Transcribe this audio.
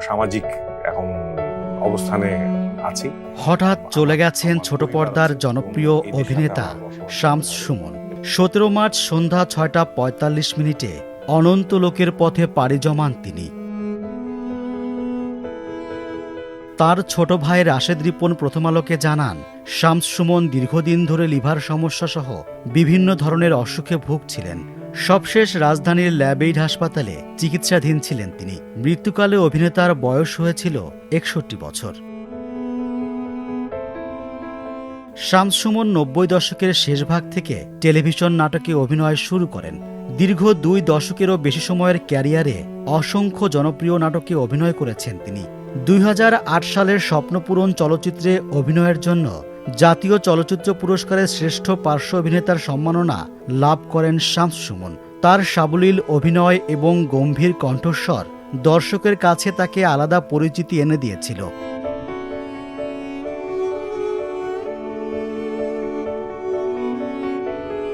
সামাজিক এখন অবস্থানে আছি। হঠাৎ চলে গেছেন ছোট পর্দার জনপ্রিয় অভিনেতা শামস সুমন। 17 মার্চ সন্ধ্যা 6:45 অনন্ত লোকের পথে পাড়ি জমান তিনি। তার ছোট ভাই রাশেদ রিপন প্রথম আলোকে জানান, শামস সুমন দীর্ঘদিন ধরে লিভার সমস্যা সহ বিভিন্ন ধরনের অসুখে ভুগছিলেন। সবশেষ রাজধানীর ল্যাবেইড হাসপাতালে চিকিৎসাধীন ছিলেন তিনি। মৃত্যুকালে অভিনেতার বয়স হয়েছিল 61 বছর। শামস সুমন 90 দশকের শেষ ভাগ থেকে টেলিভিশন নাটকে অভিনয় শুরু করেন। দীর্ঘ 2 দশকেরও বেশি সময়ের ক্যারিয়ারে অসংখ্য জনপ্রিয় নাটকে অভিনয় করেছেন তিনি। 2008 সালের স্বপ্নপূরণ চলচ্চিত্রে অভিনয়ের জন্য জাতীয় চলচ্চিত্র পুরস্কারের শ্রেষ্ঠ পার্শ্ব অভিনেতার সম্মাননা লাভ করেন শামস সুমন। তার সাবলীল অভিনয় এবং গম্ভীর কণ্ঠস্বর দর্শকের কাছে তাকে আলাদা পরিচিতি এনে দিয়েছিল।